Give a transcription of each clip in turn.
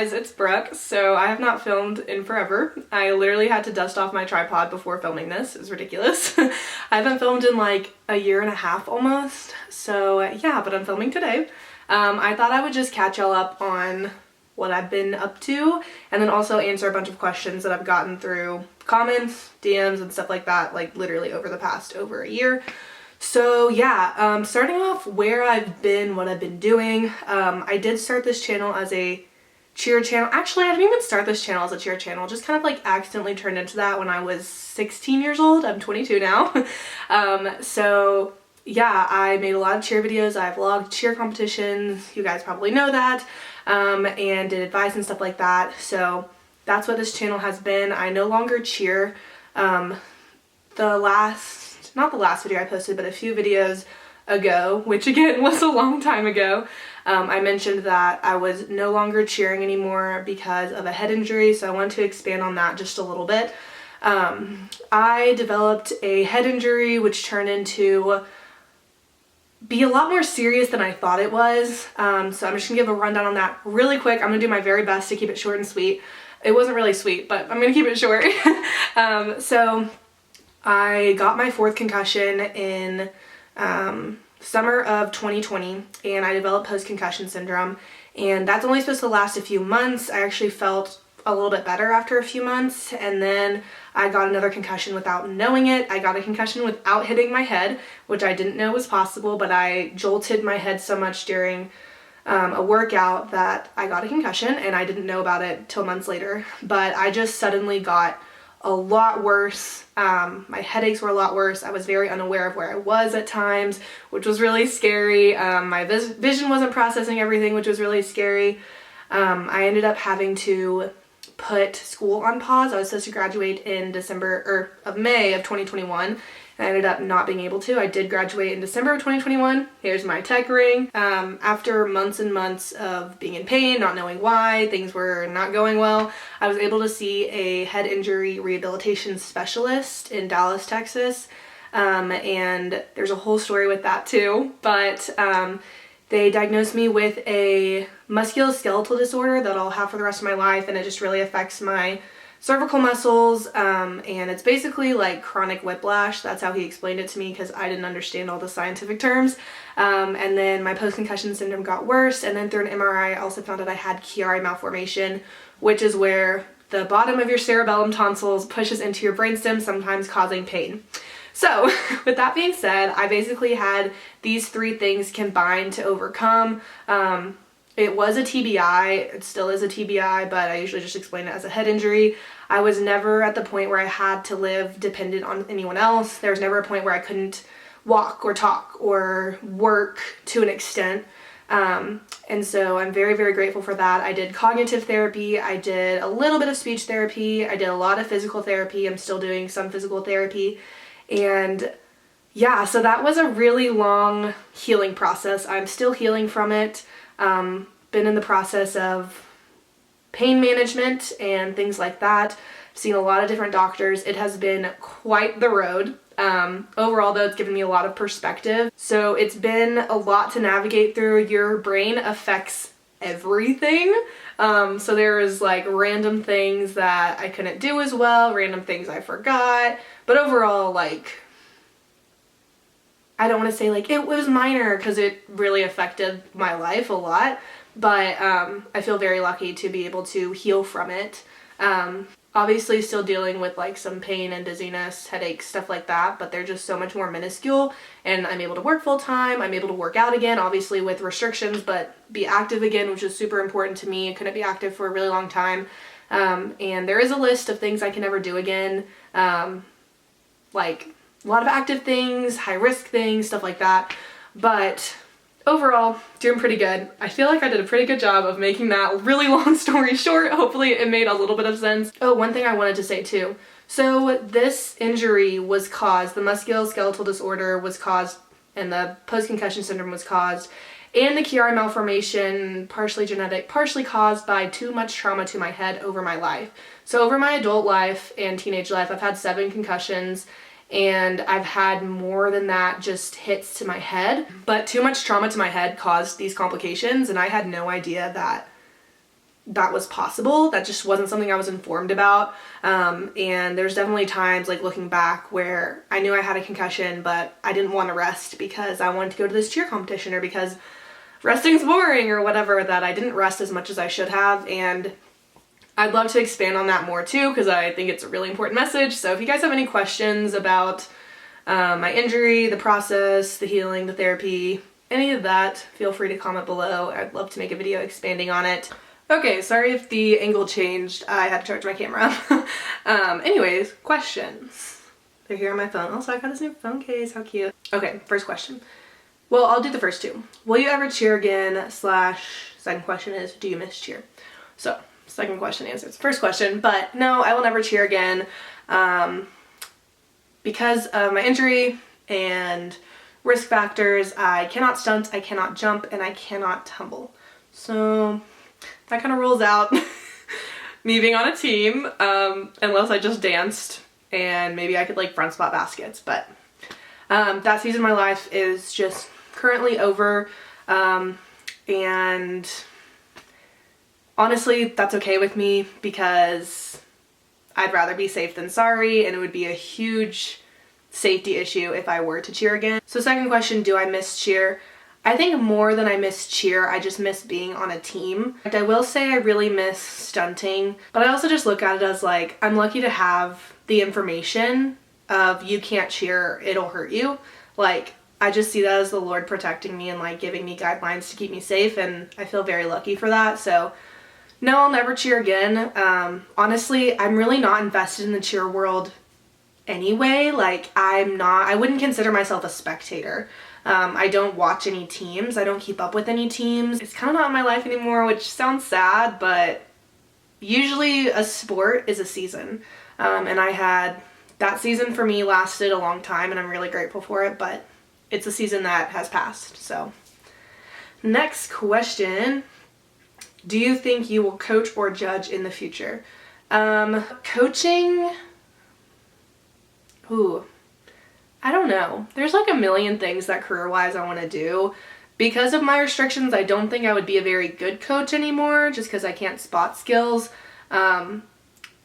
guys, it's Brooke. So I have not filmed in forever. I literally had to dust off my tripod before filming this. It was ridiculous. I haven't filmed in like a year and a half almost. So yeah, but I'm filming today. I thought I would just catch y'all up on what I've been up to and then also answer a bunch of questions that I've gotten through comments, DMs, and stuff like that, like literally over the past over a year. So yeah, starting off where I've been, what I've been doing. I did start this channel as a cheer channel. Actually, I didn't even start this channel as a cheer channel. Just kind of like accidentally turned into that when I was 16 years old. I'm 22 now. So yeah, I made a lot of cheer videos. I vlogged cheer competitions. You guys probably know that. And did advice and stuff like that. So that's what this channel has been. I no longer cheer. Not the last video I posted, but a few videos ago, which again was a long time ago, I mentioned that I was no longer cheering anymore because of a head injury, so I want to expand on that just a little bit. I developed a head injury which turned into be a lot more serious than I thought it was, so I'm just gonna give a rundown on that really quick. I'm gonna do my very best to keep it short and sweet. It wasn't really sweet, but I'm gonna keep it short. So I got my fourth concussion in summer of 2020, and I developed post-concussion syndrome, and that's only supposed to last a few months. I actually felt a little bit better after a few months, and then I got another concussion without knowing it. I got a concussion without hitting my head, which I didn't know was possible, but I jolted my head so much during a workout that I got a concussion, and I didn't know about it till months later. But I just suddenly got a lot worse. My headaches were a lot worse. I was very unaware of where I was at times, which was really scary. My vision wasn't processing everything, which was really scary. I ended up having to put school on pause. I was supposed to graduate in May of 2021. And I ended up not being able to. I did graduate in December of 2021. Here's my tech ring. After months and months of being in pain, not knowing why, things were not going well, I was able to see a head injury rehabilitation specialist in Dallas, Texas. And there's a whole story with that too. But they diagnosed me with a musculoskeletal disorder that I'll have for the rest of my life, and it just really affects my cervical muscles, and it's basically like chronic whiplash. That's how he explained it to me because I didn't understand all the scientific terms. And then my post-concussion syndrome got worse, and then through an MRI I also found out I had Chiari malformation, which is where the bottom of your cerebellum tonsils pushes into your brainstem, sometimes causing pain. So with that being said, I basically had these three things combined to overcome. It was a TBI, it still is a TBI, but I usually just explain it as a head injury. I was never at the point where I had to live dependent on anyone else. There was never a point where I couldn't walk or talk or work to an extent. And so I'm very, very grateful for that. I did cognitive therapy, I did a little bit of speech therapy, I did a lot of physical therapy. I'm still doing some physical therapy. And yeah, so that was a really long healing process. I'm still healing from it. Been in the process of pain management and things like that. I've seen a lot of different doctors. It has been quite the road. Overall though, it's given me a lot of perspective. So it's been a lot to navigate through. Your brain affects everything. So there was like random things that I couldn't do as well, random things I forgot, but overall, like, I don't want to say like it was minor because it really affected my life a lot, but I feel very lucky to be able to heal from it. Obviously still dealing with like some pain and dizziness, headaches, stuff like that, but they're just so much more minuscule, and I'm able to work full time. I'm able to work out again, obviously with restrictions, but be active again, which is super important to me. I couldn't be active for a really long time. And there is a list of things I can never do again. Like a lot of active things, high risk things, stuff like that. But overall, doing pretty good. I feel like I did a pretty good job of making that really long story short. Hopefully it made a little bit of sense. Oh, one thing I wanted to say too. So this injury was caused, the musculoskeletal disorder was caused, and the post-concussion syndrome was caused, and the Chiari malformation, partially genetic, partially caused by too much trauma to my head over my life. So over my adult life and teenage life, I've had 7 concussions, and I've had more than that just hits to my head, but too much trauma to my head caused these complications, and I had no idea that that was possible. That just wasn't something I was informed about. And there's definitely times, like looking back, where I knew I had a concussion, but I didn't want to rest because I wanted to go to this cheer competition, or because resting's boring or whatever, that I didn't rest as much as I should have. And I'd love to expand on that more too, because I think it's a really important message. So if you guys have any questions about my injury, the process, the healing, the therapy, any of that, feel free to comment below. I'd love to make a video expanding on it. Okay, sorry if the angle changed. I had to charge my camera. Anyways, questions. They're here on my phone. Also, I got this new phone case. How cute. Okay, first question. Well, I'll do the first two. Will you ever cheer again? / second question is, do you miss cheer? So, second question answers first question, but no, I will never cheer again. Because of my injury and risk factors, I cannot stunt, I cannot jump, and I cannot tumble. So that kind of rules out me being on a team, unless I just danced and maybe I could like front spot baskets. But that season of my life is just currently over, and honestly, that's okay with me, because I'd rather be safe than sorry, and it would be a huge safety issue if I were to cheer again. So second question, do I miss cheer? I think more than I miss cheer, I just miss being on a team. I will say I really miss stunting, but I also just look at it as like, I'm lucky to have the information of you can't cheer, it'll hurt you. Like, I just see that as the Lord protecting me and like giving me guidelines to keep me safe, and I feel very lucky for that. So no, I'll never cheer again. Honestly, I'm really not invested in the cheer world anyway. Like, I wouldn't consider myself a spectator. I don't watch any teams. I don't keep up with any teams. It's kind of not in my life anymore, which sounds sad, but usually a sport is a season. And that season for me lasted a long time, and I'm really grateful for it, but it's a season that has passed. So next question. Do you think you will coach or judge in the future? Coaching, I don't know. There's like a million things that career-wise I want to do. Because of my restrictions, I don't think I would be a very good coach anymore, just because I can't spot skills.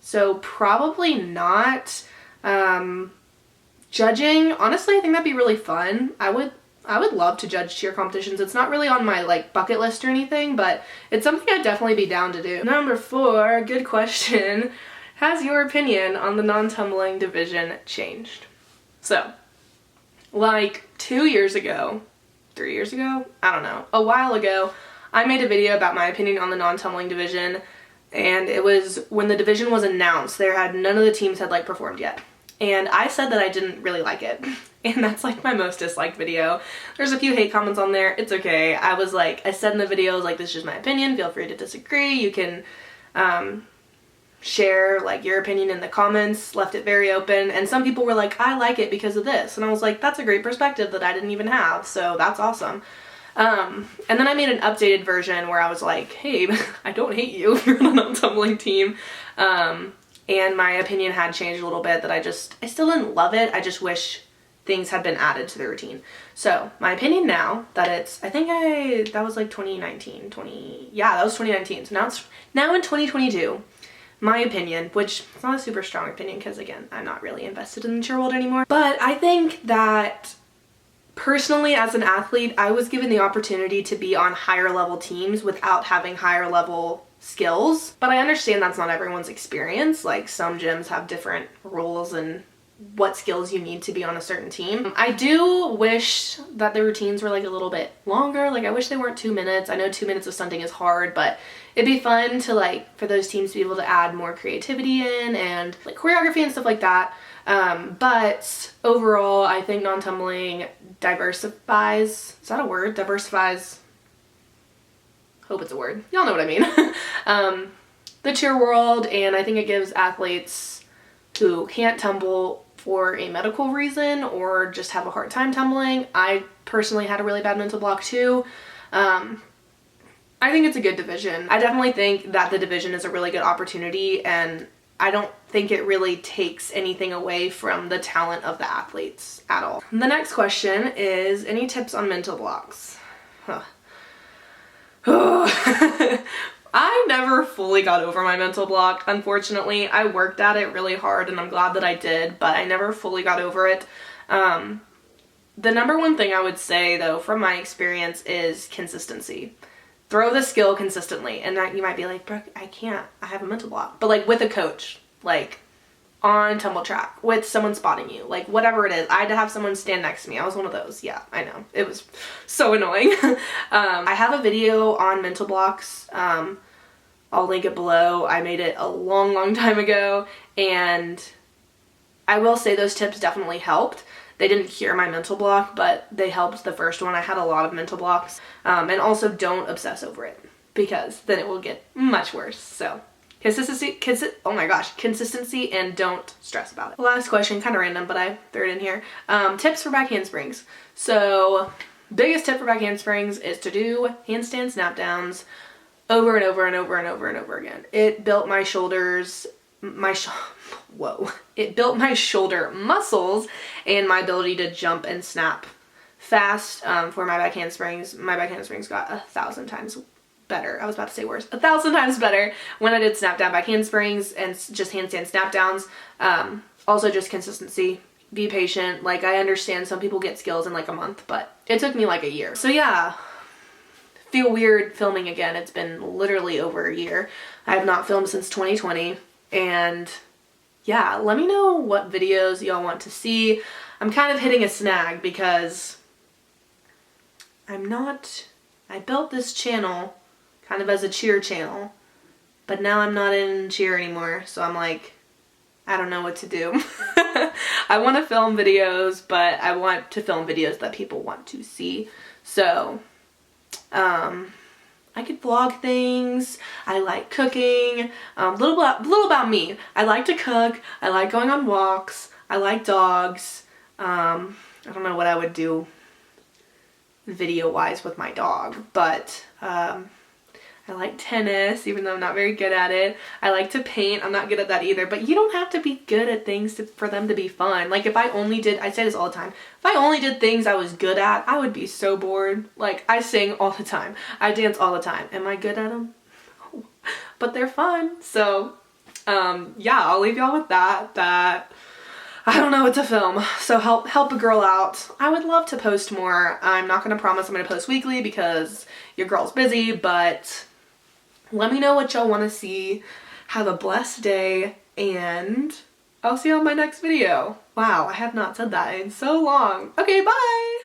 So probably not. Judging, honestly, I think that'd be really fun. I would love to judge cheer competitions. It's not really on my like bucket list or anything, but it's something I'd definitely be down to do. Number 4, good question. Has your opinion on the non-tumbling division changed? So, like 2 years ago, 3 years ago, I don't know, a while ago, I made a video about my opinion on the non-tumbling division, and it was when the division was announced. None of the teams had like performed yet. And I said that I didn't really like it. And that's like my most disliked video. There's a few hate comments on there. It's okay. I said in the video, I was like, this is just my opinion. Feel free to disagree. You can share like your opinion in the comments. Left it very open. And some people were like, I like it because of this. And I was like, that's a great perspective that I didn't even have. So that's awesome. And then I made an updated version where I was like, hey, I don't hate you if you're on a non-tumbling team. And my opinion had changed a little bit, that I still didn't love it. I just wish things had been added to the routine. So my opinion now, that that was like 2019, that was 2019. So now in 2022, my opinion, which is not a super strong opinion because again, I'm not really invested in the cheer world anymore, but I think that personally as an athlete, I was given the opportunity to be on higher level teams without having higher level skills. But I understand that's not everyone's experience. Like, some gyms have different rules and what skills you need to be on a certain team. I do wish that the routines were like a little bit longer. Like, I wish they weren't 2 minutes. I know 2 minutes of stunting is hard, but it'd be fun to like, for those teams to be able to add more creativity in and like choreography and stuff like that. But overall, I think non-tumbling diversifies, is that a word? Diversifies, hope it's a word. Y'all know what I mean. The cheer world, and I think it gives athletes who can't tumble for a medical reason or just have a hard time tumbling. I personally had a really bad mental block too. I think it's a good division. I definitely think that the division is a really good opportunity, and I don't think it really takes anything away from the talent of the athletes at all. The next question is, any tips on mental blocks? I never fully got over my mental block, unfortunately. I worked at it really hard and I'm glad that I did, but I never fully got over it. The number one thing I would say, though, from my experience is consistency. Throw the skill consistently. And that you might be like, Brooke, I can't. I have a mental block. But like with a coach, like on tumble track, with someone spotting you, like whatever it is. I had to have someone stand next to me. I was one of those. Yeah, I know. It was so annoying. I have a video on mental blocks. I'll link it below. I made it a long time ago. And I will say those tips definitely helped. They didn't cure my mental block, but they helped the first one. I had a lot of mental blocks. And also don't obsess over it because then it will get much worse. So consistency and don't stress about it. Last question, kind of random, but I threw it in here. Tips for back handsprings. So biggest tip for back handsprings is to do handstand snap downs over and over and over and over and over again. It built my shoulders, it built my shoulder muscles and my ability to jump and snap fast for my back handsprings. My back handsprings got 1,000 times better. I was about to say worse. 1,000 times better when I did snap down back handsprings and just handstand snap downs. Also just consistency. Be patient. Like, I understand some people get skills in like a month, but it took me like a year. So yeah, feel weird filming again. It's been literally over a year. I have not filmed since 2020. And yeah, let me know what videos y'all want to see. I'm kind of hitting a snag because I built this channel kind of as a cheer channel, but now I'm not in cheer anymore. So I'm like, I don't know what to do. I want to film videos, but I want to film videos that people want to see. So, I could vlog things. I like cooking. Little about me. I like to cook. I like going on walks. I like dogs. I don't know what I would do video-wise with my dog, but I like tennis, even though I'm not very good at it. I like to paint. I'm not good at that either, but you don't have to be good at things for them to be fun. Like if I say this all the time, if I only did things I was good at, I would be so bored. Like I sing all the time. I dance all the time. Am I good at them? No. But they're fun. So, yeah, I'll leave y'all with that. I don't know what to film, so help a girl out. I would love to post more. I'm not going to promise I'm going to post weekly because your girl's busy, but let me know what y'all want to see. Have a blessed day, and I'll see you on my next video. Wow, I have not said that in so long. Okay, bye!